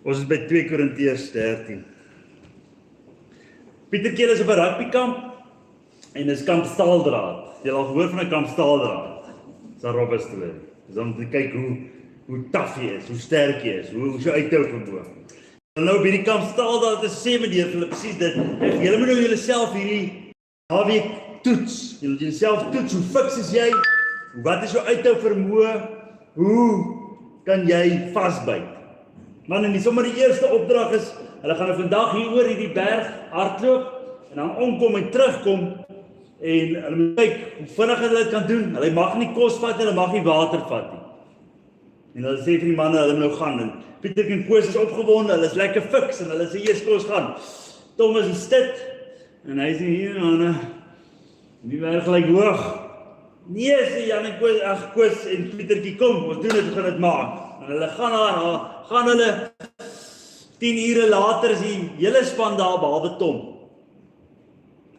Ons is by 2 Korintiërs 13. Pieter Keel is op 'n rugbykamp en is kamp staaldraad. Jy al gehoor van 'n kamp staaldraad? Dis 'n robbe storie. Dis om te kyk hoe taaf jy is, hoe sterk jy is, hoe jy uithou vermoë. En nou by die kamp staaldraad is sê meneer vir hulle presies dit. Julle moet nou julleself hierdie naweek toets. Julle moet julleself toets. Hoe fiks is jy? Wat is jou uithou vermoë? Hoe kan jy vasbyt? Man, en die sommer die eerste opdrag is, hulle gaan nou vandag hier oor hierdie berg hardloop, en dan omkom en terugkom, en hulle moet kyk, hoe vinnig hulle dit kan doen. Hulle mag nie kos vat nie, hulle mag nie water vat nie. En hulle sê vir die manne, hulle moet nou gaan, en Pieter en Koos is opgewonde, hulle is lekker fiks, en hulle sê, eers Koos gaan. Tom is die stit, en hy sê, hier manne, die berg gelyk hoog. Nee, sê Jan en Koos en Pietertjie, kom, ons doen dit, ons gaan dit maak. En hulle gaan hulle 10 ure later is die hele span daar behalwe Tom.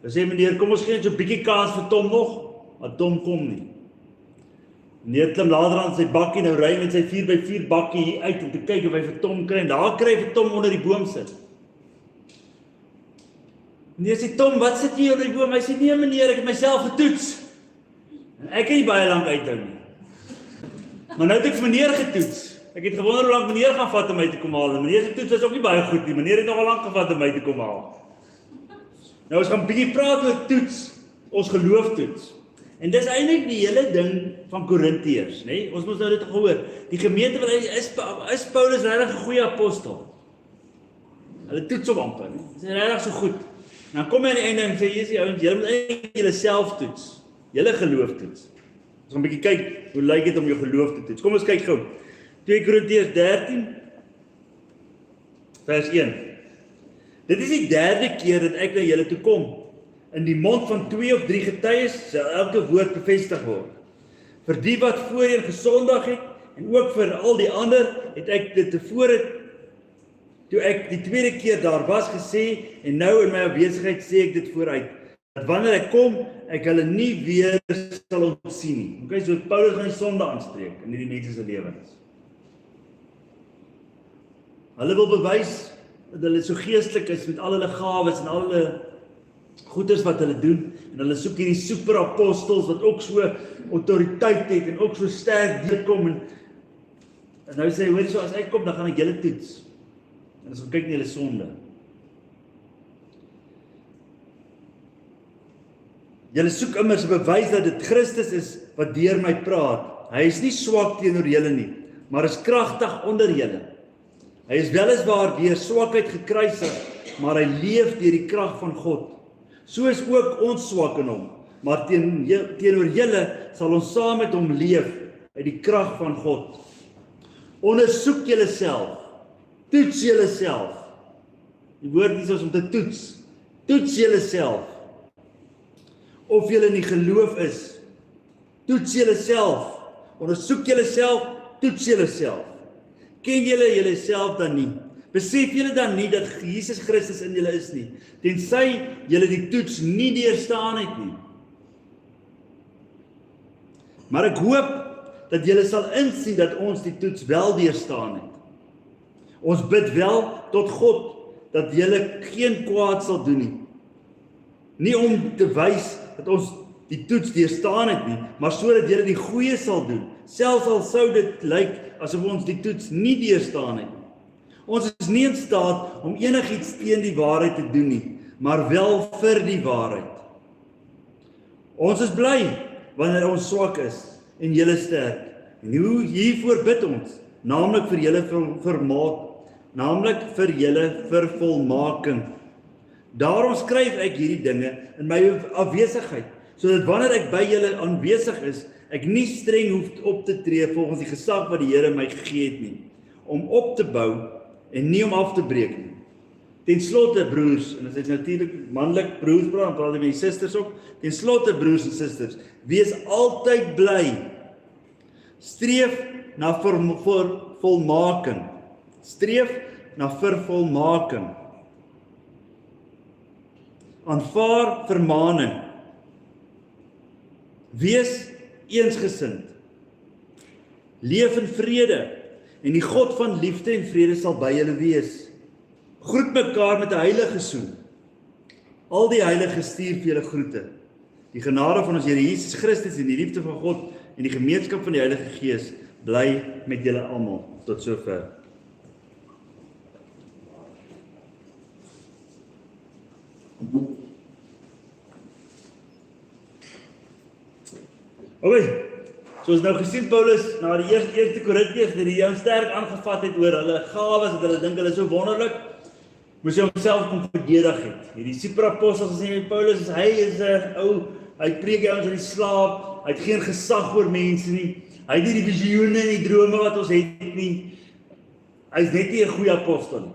Hulle sê meneer, kom ons gee net so 'n bietjie kans vir Tom nog, maar Tom kom nie. Meneer klim later aan sy bakkie, nou ry met sy 4x4 bakkie hier uit om te kyk of hy vir Tom kry, en daar kry hy vir Tom onder die boom sit. Meneer sê, Tom, wat sit jy onder die boom? Hy sê, nee meneer, ek het myself getoets. En ek kan nie baie lank uithou nie. Maar nou het ek vir meneer getoets. Ek het gewonder hoe lank meneer gaan vat om my te kom haal. En meneer se toets is ook nie baie goed nie. Meneer het nogal lank gevat om my te kom haal. Nou ons gaan 'n bietjie praat oor toets, ons gelooftoets. En dis eintlik die hele ding van Korintiërs, né? Ons moet nou dit gehoor. Die gemeente wat is Paulus regtig 'n goeie apostel. Hulle toets hom amper, né? Dis regtig so goed. En dan kom hy aan die einde en sê, "Hier is die ouens, julle moet eintlik julleself toets. Julle gelooftoets." Ons gaan 'n bietjie kyk hoe lyk dit om jou geloof te toets. Kom ons kyk gou. 2 Korintiërs 13 vers 1. Dit is die derde keer dat ek na julle toe kom. In die mond van 2 of 3 getuies sal elke woord bevestig word. Vir die wat voorheen gesondig het en ook vir al die ander het ek dit tevore toe ek die tweede keer daar was gesê en nou in my afwesigheid sê ek dit vooruit. Dat wanneer ek kom, ek hulle nie weer sal ontsien nie. Okay, so Paulus gaan die sonde aanspreek in hierdie mense se lewens. Hulle wil bewys dat hulle so geestelik is met al hulle gawes en al hulle goeders wat hulle doen. En hulle soek hierdie superapostels wat ook so autoriteit het en ook so sterk deurkom. En nou sê hy, hoor so, as ek kom, dan gaan ek julle toets. En as ons kyk na julle sonde. Julle soek immers 'n bewys dat dit Christus is wat deur my praat. Hy is nie swak teenoor julle nie, maar is kragtig onder julle. Hy is weliswaar deur swakheid gekruisig, maar hy leef deur die krag van God. So is ook ons swak in hom, maar teenoor julle sal ons saam met hom leef uit die krag van God. Ondersoek julleself, toets julleself. Die woord hier is om te toets. Toets julleself. Of julle in die geloof is. Toets julleself. Ondersoek julleself, toets julleself. Ken julle julleself dan nie? Besef julle dan nie dat Jesus Christus in julle is nie, tensy julle die toets nie deurstaan het nie. Maar ek hoop dat julle sal insien dat ons die toets wel deurstaan het. Ons bid wel tot God dat julle geen kwaad sal doen nie. Nie om te wys dat ons die toets deurstaan het nie, maar sodat julle die goeie sal doen, selfs al sou dit lyk asof ons die toets nie deurstaan het. Ons is nie in staat om enigiets teen die waarheid te doen nie, maar wel vir die waarheid. Ons is bly wanneer ons swak is en julle sterk. En hoe hiervoor bid ons, naamlik vir julle vervolmaking. Daarom skryf ek hierdie dinge in my afwesigheid, sodat wanneer ek by julle aanwesig is, ek nie streng hoef op te tree volgens die gesag wat die Here my gegee het nie, om op te bou en nie om af te breek nie. Ten slotte broers, en as dit natuurlik manlik broers praat, dan praat hy met die susters ook. Ten slotte broers en susters, wees altyd bly. Streef na volmaking. Streef na vervolmaking. Aanvaar vermaaning. Wees eensgesind. Leef in vrede. En die God van liefde en vrede sal by julle wees. Groet mekaar met 'n heilige soen. Al die heiliges stuur vir julle groete. Die genade van ons Here Jesus Christus en die liefde van God en die gemeenskap van die Heilige Gees bly met julle almal. Tot sover. Okay, soos nou gesien Paulus na die eerste Korintiërs het die jou sterk aangevat het oor hulle gawes, dat hulle dink hulle is so wonderlik, moes hy homself kon verdedig het. Hierdie superapostels sê Paulus, hy is 'n ou, hy preek ons in die slaap, hy het geen gesag oor mense nie, hy het nie die visioene en die drome wat ons het nie, hy is net nie 'n goeie apostel nie.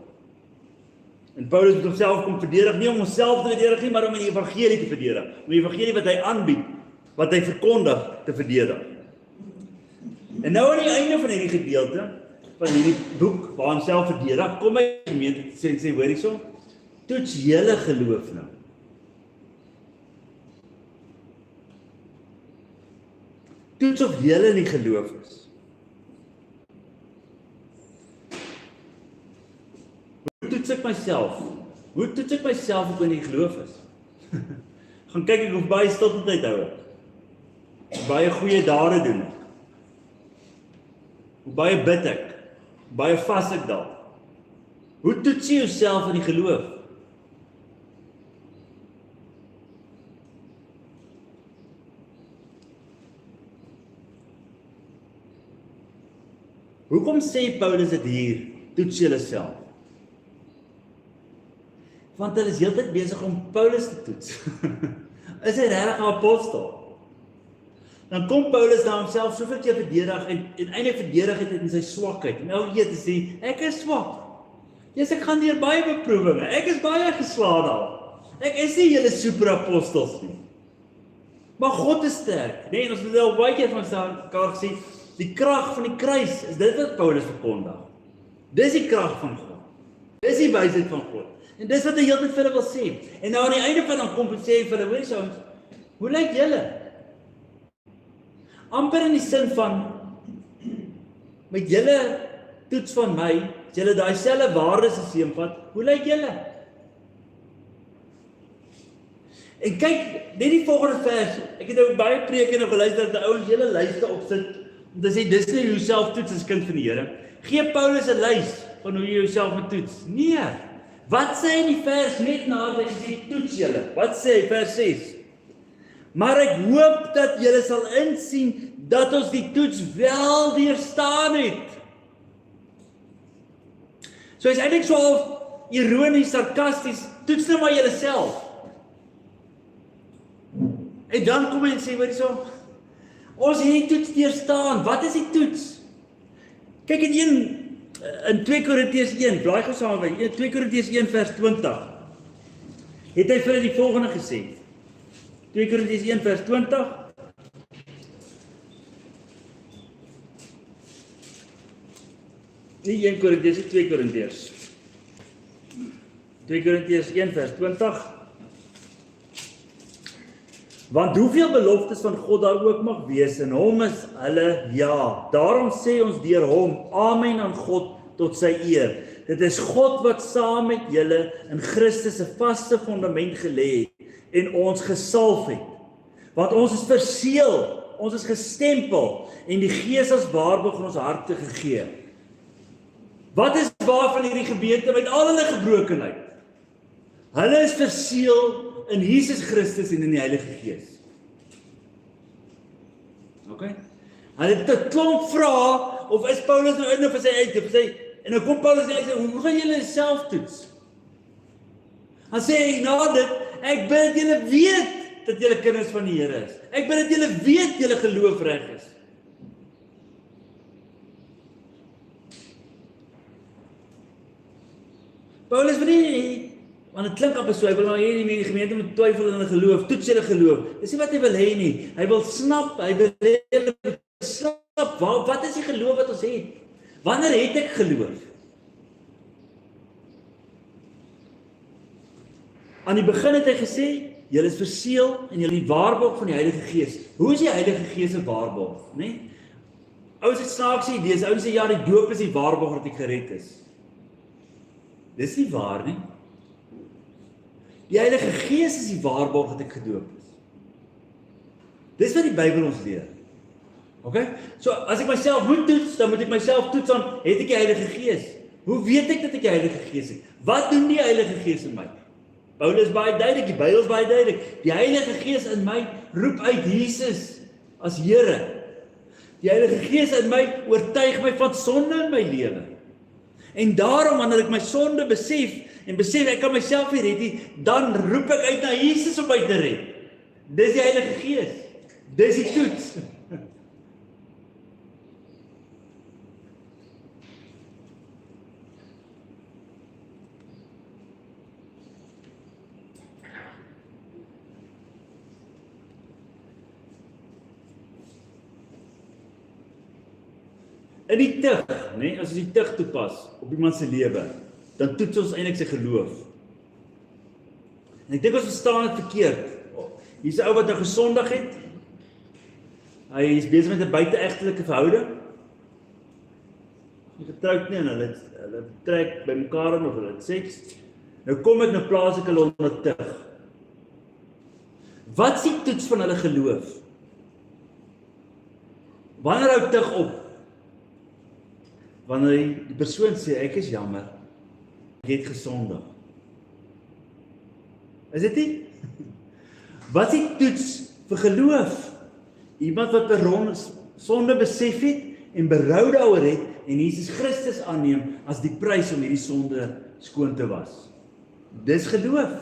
En Paulus moet homself kom verdedig, nie om homself te verdedig nie, maar om die evangelie te verdedig, om die evangelie wat hy aanbied, wat hy verkondig, te verdedig. En nou aan die einde van hierdie gedeelte, van hierdie boek, waar hy homself verdedig, kom hy gemeente sê, hoor hierso, toets julle geloof nou. Toets of julle nie geloof is. Hoe toets ek myself? Hoe toets ek myself of ek nie geloof is? Gaan kyk ek of baie stilte tyd hou ek. Baie goeie dade doen ek. Hoe baie bid ek. Baie vas ek daar. Hoe toets jy jouself in die geloof? Hoekom sê Paulus dit hier? Toets julle self. Want hulle is heeltyd besig om Paulus te toets. Is hy regtig 'n apostel? Dan kom Paulus na homself soveel keer verdedig en eintlik verdedig het in sy swakheid. En elke keer te sê, ek is swak. Jesus, ek gaan deur baie beproewinge. Ek is baie geslaan al. Ek is nie julle superapostels nie. Maar God is sterk. Nee, en ons het al baie keer van mekaar gesê, die krag van die kruis is dit wat Paulus verkondig. Dis die krag van God. Dis die wysheid van God. En dis wat hy heeltyd vir hulle wil sê. En nou aan die einde van dan kom en sê vir hulle, hoor so, hoe lyk julle? Amper in die sin van, met julle toets van my, as julle daai selfde waardesisteem vat, hoe lyk julle? En kyk, net die volgende vers, ek het nou baie preke nou geluister, dat die ouens julle lyste opsit, om te sê, dis nie hoe self toets as kind van die Here. Gee Paulus 'n lys van hoe jy jouself moet toets. Nee, wat sê hy in die vers net na dat hy sê, toets julle? Wat sê hy, vers 6? Maar ek hoop dat julle sal insien dat ons die toets wel deurstaan het. So is eintlik so ironies, sarkasties, toets nou maar julle self. En dan kom hy en sê, hoor hierso, ons het die toets deurstaan. Wat is die toets? Kyk in 2 Korintiërs 1, blaai gou saam met my, 2 Korintiërs 1 vers 20. Het hy vir hulle die volgende gesê. 2 Korintiërs 1 vers 20. Nie 1 Korintiërs, 2 Korintiërs. 2 Korintiërs 1 vers 20. Want hoeveel beloftes van God daar ook mag wees, in hom is hulle ja. Daarom sê ons deur hom, amen aan God tot sy eer. Dit is God wat saam met julle in Christus 'n vaste fundament gelê het en ons gesalf het. Want ons is verseël, ons is gestempel en die Gees as waarborg in ons harte gegee. Wat is waarvan hierdie gemeente met al hulle gebrokenheid? Hulle is verseël in Jesus Christus en in die Heilige Gees. Okay? Hulle het 'n klomp vrae, of is Paulus nou in of is hy uit? En nou kom Paulus en hy sê, hoe gaan julle self toets? Dan sê hy, na dit, ek bid dat julle weet dat julle kinders van die Here is. Ek bid dat julle weet julle geloof reg is. Paulus wil nie, want dit klink op so, hy wil maar hê die gemeente moet twyfel in hulle geloof, toets hulle geloof. Dis nie wat hy wil hê nie. Hy wil snap, hy wil hê hulle snap, wat is die geloof wat ons het? Wanneer het ek geloof? Aan die begin het hy gesê, julle is verseël en julle die waarborg van die Heilige Gees. Hoe is die Heilige Gees 'n waarborg, né? Ouens het snaakse idees, ouens sê, ja, die doop is die waarborg dat ek gered is. Dis nie waar nie. Die Heilige Gees is die waarborg dat ek gedoop is. Dis wat die Bybel ons leer. Okay? So, as ek myself moet toets, dan moet ek myself toets aan, het ek die Heilige Gees? Hoe weet ek dat ek die Heilige Gees het? Wat doen die Heilige Gees in my? Paulus baie duidelik, die Bybel is baie duidelik. Die Heilige Gees in my roep uit Jesus as Here. Die Heilige Gees in my oortuig my van sonde in my lewe. En daarom, wanneer ek my sonde besef, en besef ek kan myself nie red nie, dan roep ek uit na Jesus om my te red. Dis die Heilige Gees. Dis die toets. In die tug, nee, as ons die tug toepas op iemand se lewe, dan toets ons eintlik sy geloof. En ek dink ons verstaan dit verkeerd. Hier's 'n ou wat nou gesondig het. Hy is besig met 'n buite-egtelike verhouding. Nie getroud nie, en hulle trek by mekaar in of hulle het seks. Nou kom ek, nou plaas ek hulle onder tug. Wat is die toets van hulle geloof? Wanneer hou tug op? Wanneer die persoon sê, ek is jammer, ek het gesondig. Is dit nie? Wat is die toets vir geloof? Iemand wat sonde besef het en berou daaroor het en Jesus Christus aanneem as die prys om hierdie sonde skoon te was. Dis geloof.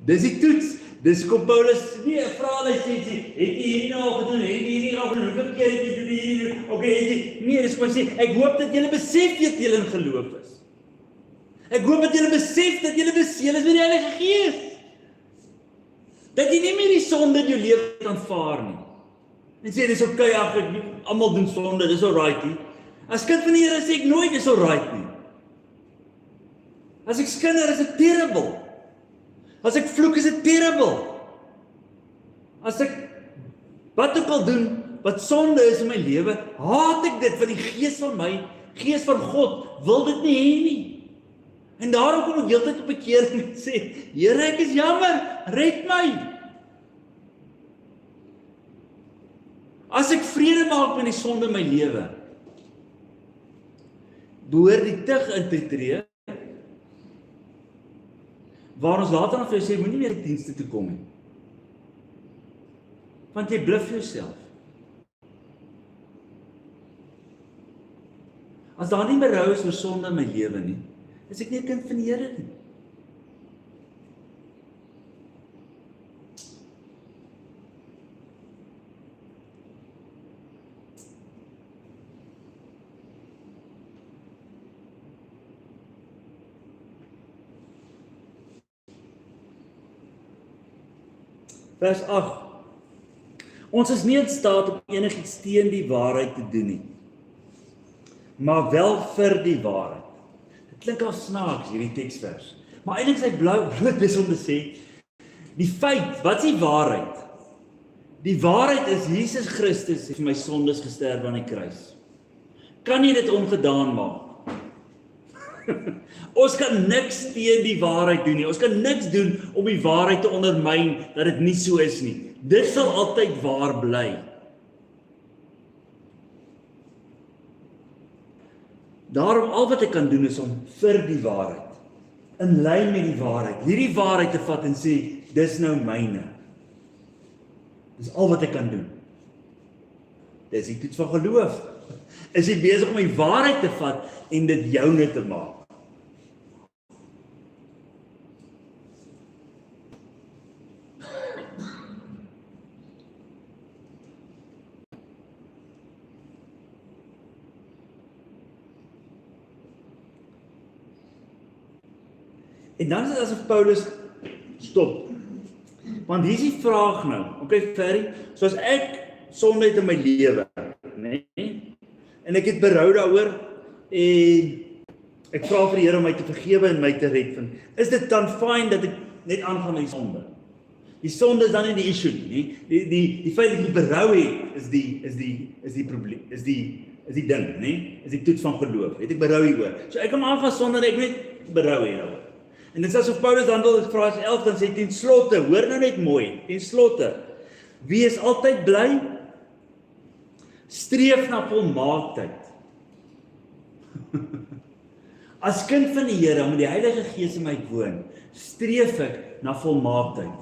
Dis die toets. Dis kom Paulus nie 'n vraag hy sê, het jy hierdie nou al gedoen, het jy hierdie al gedoen, hoeveel keer het jy hierdie, okay, het jy, nee, dis kom sê, ek hoop dat julle besef dat julle in geloof is. Ek hoop dat julle besef dat julle beseël is met die Heilige Gees. Dat jy nie meer die sonde in jou lewe kan aanvaar nie. En sê, dis okay, ek almal doen sonde, dis alright nie. As kind van die Here sê ek nooit, dis alright nie. As ek skinder, is dit terrible. As ek vloek, is dit terrible. As ek wat ook al doen, wat sonde is in my lewe, haat ek dit, want die Gees van my, Gees van God, wil dit nie hê nie. En daarom kom ek heeltyd op bekering en sê, Here, ek is jammer, red my. As ek vrede maak met die sonde in my lewe, behoort die tug in te tree, waar ons later nog vir jou sê, moenie meer die dienste toe kom nie. Want jy bluf jouself. As daar nie berou is oor sonde in my lewe nie, is ek nie 'n kind van die Here nie. Vers 8. Ons is nie in staat om enigiets teen die waarheid te doen nie, maar wel vir die waarheid. Dit klink al snaaks hierdie teksvers, maar eintlik is hy bloot besig om te sê, die feit, wat is die waarheid? Die waarheid is Jesus Christus het vir my sondes gesterf aan die kruis. Kan jy dit ongedaan maak? Ons kan niks teen die waarheid doen nie. Ons kan niks doen om die waarheid te ondermyn dat dit nie so is nie. Dit sal altyd waar bly. Daarom al wat ek kan doen is om vir die waarheid, in lyn met die waarheid, hierdie waarheid te vat en sê, dis nou myne. Dis al wat ek kan doen. Dis die toets van geloof. Is jy besig om die waarheid te vat en dit joune te maak? En dan is dit asof Paulus stop. Want hier is die vraag nou, okay Ferry, soos ek sonde het in my lewe, nee, en ek het berou daaroor, en ek vra vir die Here om my te vergewe en my te red, is dit dan fyn dat ek net aangaan met die sonde? Die sonde is dan nie die issue nie. Die feit dat jy berou het is die probleem, is die ding, nie? Is die toets van geloof. Het ek berou hieroor. So ek kan aangaan sonder ek net berou hieroor. En dit is asof Paulus dan wil vers 11 dan sê ten slotte, hoor nou net mooi, ten slotte, wie is altyd bly? Streef na volmaaktheid. As kind van die Here, met die Heilige Gees in my woon, streef ek na volmaaktheid.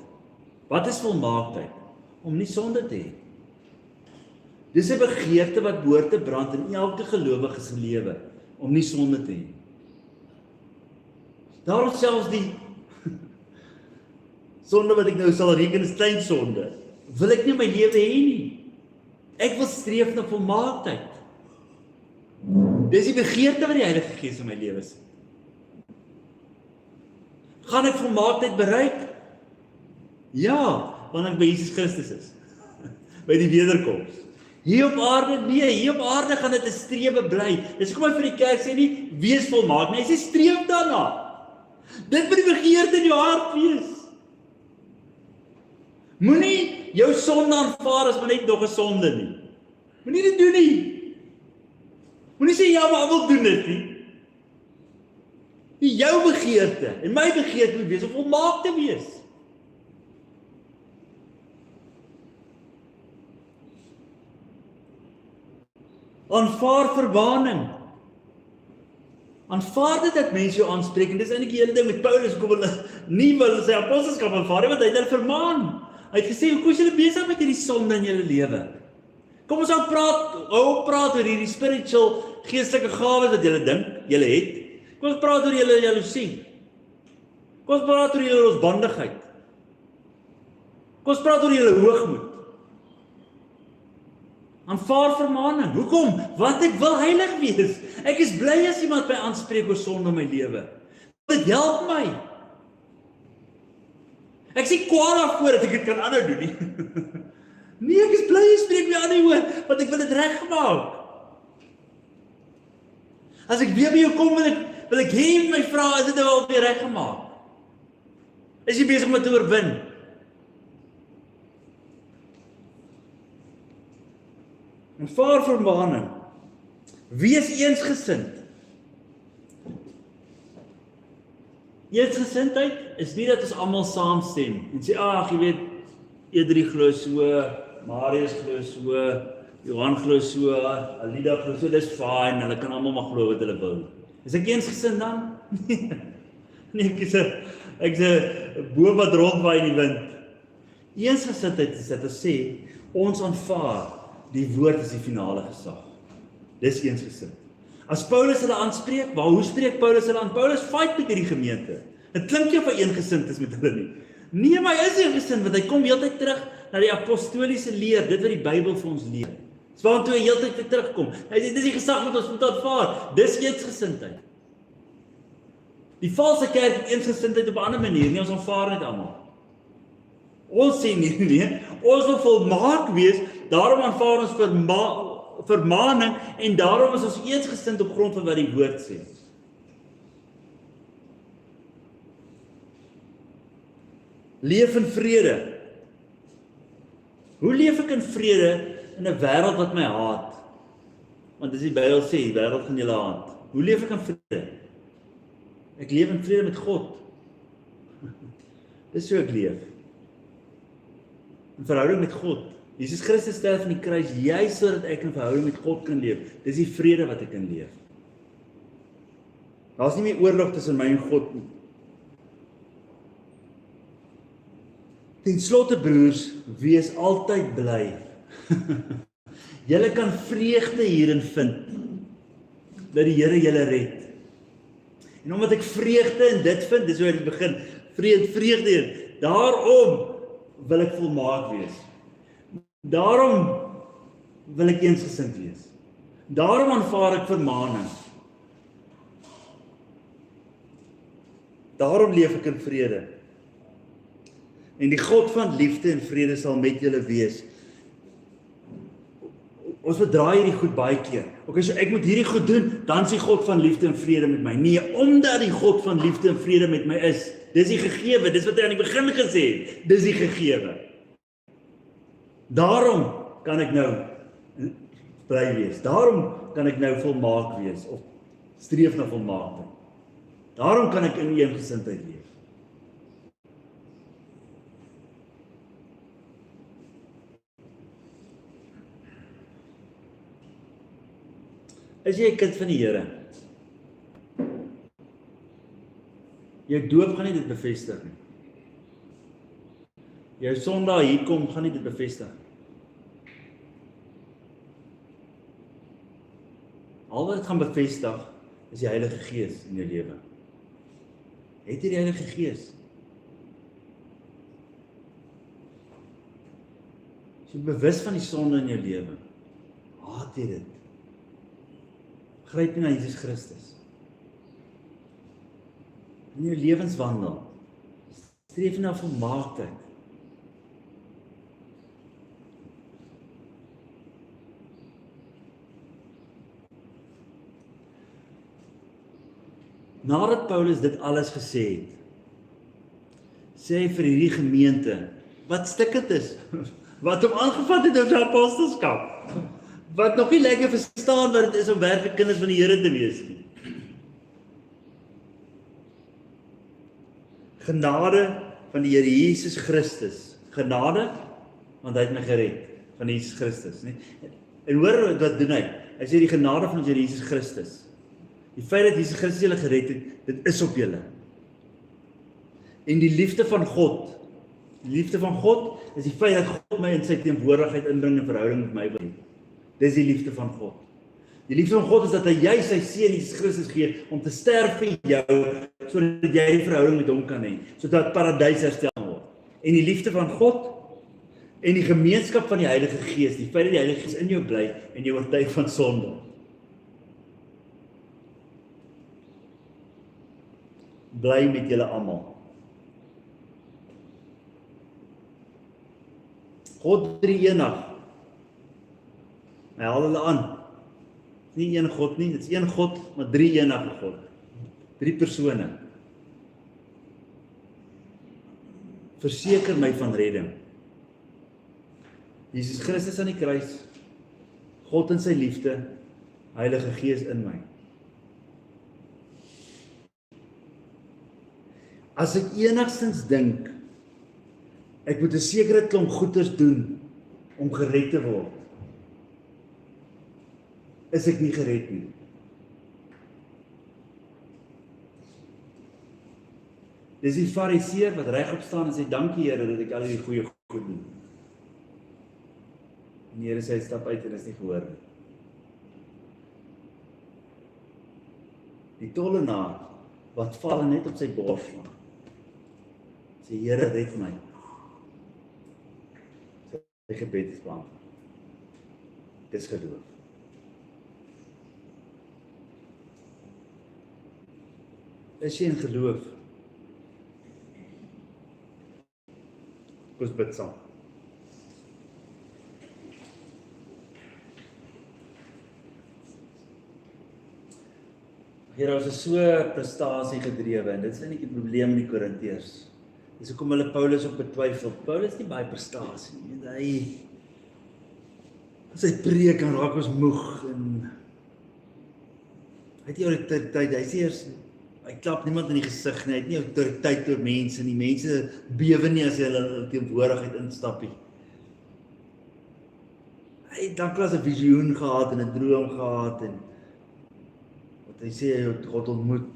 Wat is volmaaktheid? Om nie sonde te hê. Dis 'n begeerte wat behoort te brand in elke gelowige se lewe, om nie sonde te hê. Daarom selfs die sonde wat ek nou sal reken is klein sonde, wil ek nie my lewe hê nie. Ek wil streef na volmaaktheid. Dis die begeerte wat die Heilige Gees in my lewe sit. Gaan ek volmaaktheid bereik? Ja, wanneer ek by Jesus Christus is. By die wederkoms. Hier op aarde, nee, hier op aarde gaan dit 'n strewe bly. Dis kom hy vir die kerk sê nie, wees volmaak nie, hy sê streef daarna. Dit moet die begeerte in jou hart wees. Moenie jou sonde aanvaar as maar net nog 'n sonde nie. Moenie dit doen nie. Moenie sê ja, maar ek wil doen dit nie. Die jou begeerte en my begeerte moet wees om volmaak te wees. Aanvaar verbaning. Aanvaar dit dat mense jou aanspreek en dis eintlik die hele ding met Paulus kom hulle nie wil sy apostelskap aanvaar nie, want hy het hulle vermaan. Hy het gesê, hoe kom julle besig met hierdie sonde in julle lewe? Kom ons hou praat oor hierdie spiritual, geestelike gawes wat julle dink, julle het. Kom ons praat oor julle jaloesie. Kom ons praat oor julle losbandigheid. Kom ons praat oor julle hoogmoed. Aanvaar vermaning. Hoekom? Want ek wil heilig wees. Ek is bly as iemand my aanspreek oor sonde in my lewe. Dit help my. Ek sê kwaad daarvoor dat ek dit kan ander doen nie. Nee, ek is bly jy spreek my aan oor, want ek wil dit reggemaak. As ek weer by jou kom, wil ek hê my vra, is dit nou al weer reggemaak? Is jy besig om te oorwin? Aanvaar vermaning. Wees eensgesind. Eensgesindheid is nie dat ons almal saamstem en sê, ag, jy weet, Edrie glo so, Marius glo so, Johan glo so, Alida glo so, dis fine, hulle kan almal maar glo wat hulle wil. Is ek eensgesind dan? Nee, ek is 'n boom wat rondwaai in die wind. Eensgesindheid is dit ons sê, ons aanvaar die woord is die finale gesag. Dis eensgesind. As Paulus hulle aanspreek, hoe spreek Paulus hulle aan? Paulus fight met hierdie gemeente. Dit klink jy van eengesind is met hulle nie. Nee, maar hy is eengesind, want hy kom heeltyd terug na die apostoliese leer, dit wat die Bybel vir ons leer. Dis waartoe hy heeltyd terugkom. Hy sê, dis die gesag wat ons moet aanvaar. Dis eensgesindheid. Die valse kerk het eensgesindheid op 'n ander manier, nie ons aanvaar net almal. Ons sê nie, ons wil volmaak wees, daarom aanvaar ons vermaning en daarom is ons eensgesind op grond van wat die woord sê. Leef in vrede. Hoe leef ek in vrede in 'n wêreld wat my haat? Want dis die Bybel sê, die wêreld gaan julle haat. Hoe leef ek in vrede? Ek leef in vrede met God. Dis hoe ek leef. In verhouding met God. Jesus Christus sterf aan die kruis, juis sodat ek in verhouding met God kan leef. Dis die vrede wat ek kan leef. Daar's nie meer oorlog tussen my en God nie. Ten slotte broers, wees altyd bly. Julle kan vreugde hierin vind, dat die Here julle red. En omdat ek vreugde in dit vind, dis hoe ek begin, vreugde in, daarom wil ek volmaak wees. Daarom wil ek eensgesind wees. Daarom aanvaar ek vermaning. Daarom leef ek in vrede. En die God van liefde en vrede sal met julle wees. Ons verdraai hierdie goed baie keer. Okay, so ek moet hierdie goed doen, dan is die God van liefde en vrede met my. Nee, omdat die God van liefde en vrede met my is, dis die gegewe, dis wat hy aan die begin gesê het, dis die gegewe. Daarom kan ek nou bly wees. Daarom kan ek nou volmaak wees of streef na volmaaktheid. Daarom kan ek in eensgesindheid leef. Is jy 'n kind van die Here? Jou doop gaan nie dit bevestig nie. Jou Sondag hier kom gaan nie dit bevestig nie. Al wat dit gaan bevestig is die Heilige Gees in jou lewe. Het jy die Heilige Gees? As jy bewus van die sonde in jou lewe, haat jy dit. Gryp jy na Jesus Christus. In jou lewenswandel, streef na volmaaktheid. Nadat Paulus dit alles gesê het, sê hy vir hierdie gemeente, wat stikkend is, wat hom aangevat het op sy apostelskap, wat nog nie lekker verstaan wat dit is om werklik kinders van die Here te wees nie. Genade van die Here Jesus Christus. Genade, want hy het my gered van Jesus Christus, nie? En hoor wat doen hy? Hy sê die genade van ons Here Jesus Christus. Die feit dat Jesus Christus julle gered het, dit is op julle. En die liefde van God, is die feit dat God my in sy teenwoordigheid inbring en verhouding met my wil hê. Dis die liefde van God. Die liefde van God is dat hy juis sy seun Jesus Christus gee om te sterf vir jou, sodat jy 'n verhouding met hom kan hê, sodat paradys herstel word. En die liefde van God en die gemeenskap van die Heilige Gees, die feit dat die Heilige Gees in jou bly en jou oortuig van sonde. Bly met julle almal. God drie-enig. Hy haal hulle aan. Nie een God nie, dit is een God, maar drie-enige God. 3 persone. Verseker my van redding. Jesus Christus aan die kruis, God in sy liefde, Heilige Gees in my. As ek enigstens dink, ek moet 'n sekere klomp goeders doen om gered te word, is ek nie gered nie. Dis die Fariseer wat regop staan en sê, dankie Here dat ek al die goeie goed doen. En die Here sê, stap uit en is nie gehoor nie. Die tollenaar wat val net op sy bors slaan. Sê, Here, red my. Sy gebed is beantwoord. Dis geloof. Is jy in geloof? Ons bid saam. Here, ons is so prestasie gedrewe en dit is eintlik die probleem met die Korintiërs. Dis hoekom hulle Paulus op betwyfel. Paulus nie baie prestasie nie. Sy preek en raak ons moeg en hy het nie autoriteit, hy klap niemand in die gesig nie, hy het nie autoriteit oor mense nie, mense bewe nie as hy hulle teenwoordigheid instap nie. Hy het danklas 'n visioen gehad en 'n droom gehad en wat hy sê hy het God ontmoet.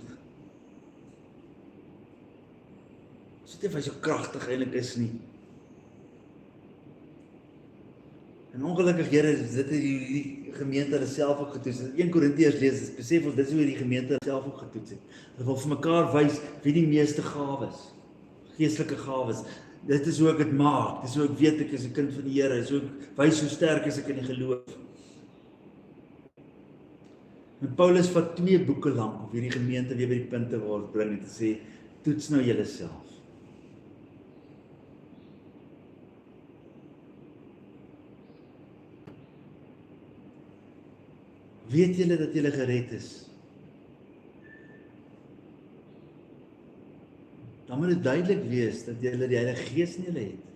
So dit was so kragtig eintlik is nie. En ongelukkig Here, dit het die gemeente hulle self ook getoets. 1 Korintiërs lees, besef ons, dit is hoe die gemeente self ook getoets het. Hulle wil vir mekaar wys wie die meeste gawes, geestelike gawes. Dit is hoe ek dit maak, dit is hoe ek weet ek is 'n kind van die Here, dit is hoe ek wys hoe sterk is ek in die geloof. En Paulus vat 2 boeke lank om hierdie gemeente weer by die punt te word bring en te sê, toets nou julle self. weet julle dat julle gered is? Dan moet dit duidelik wees dat julle die Heilige Gees in julle het.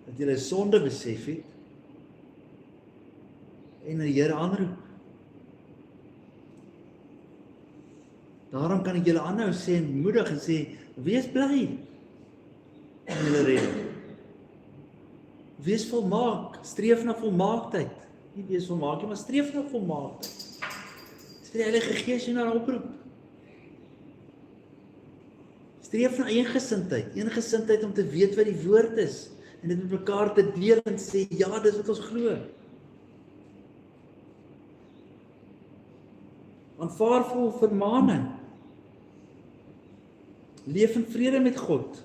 Dat julle sonde besef het en die Here aanroep. Daarom kan ek julle aanhou sê en moedig en sê, wees bly in julle redding. Wees volmaak, streef na volmaaktheid. Nie wees volmaak nie, maar streef na volmaaktheid. Dis vir die Heilige Gees jy na oproep. Streef na eengesindheid om te weet wat die woord is en dit met mekaar te deel en sê, ja, dis wat ons glo. Aanvaar vol vermaning. Leef in vrede met God.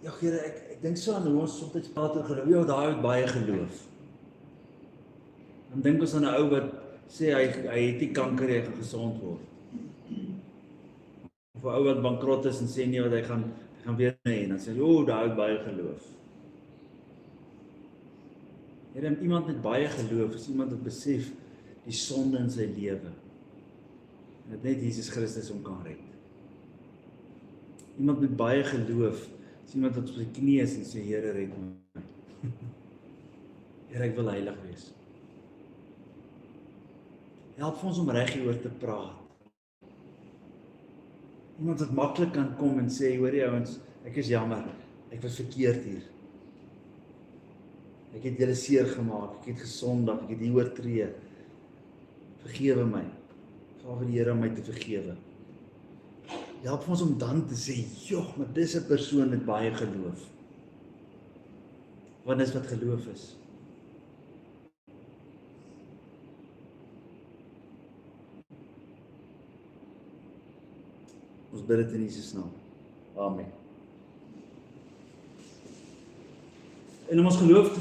Ja, Here, ek dink so aan hoe ons soms praat oor geloof. Ja, daai het baie geloof. Dan dink ons aan 'n ou wat sê hy het nie kanker, hy gaan gesond word. Of 'n ou wat bankrot is en sê nee, wat hy gaan weer nee, en dan sê hy, "O, daai het baie geloof." Here, iemand met baie geloof is iemand wat besef die sonde in sy lewe. En dat net Jesus Christus hom kan red. Iemand met baie geloof is iemand wat op sy knie is en sê, Here, red my. Here, ek wil heilig wees. Help vir ons om reg hieroor te praat. Iemand wat maklik kan kom en sê, hoor jy ouens, ek is jammer, ek was verkeerd hier. Ek het julle seer gemaak, ek het gesondig, ek het hier oortree. Vergewe my. Vra vir die Here om my te vergewe. Help vir ons om dan te sê, joh, maar dis 'n persoon met baie geloof. Want dis wat geloof is. Ons bid dit in Jesus naam. Amen. En om ons geloof te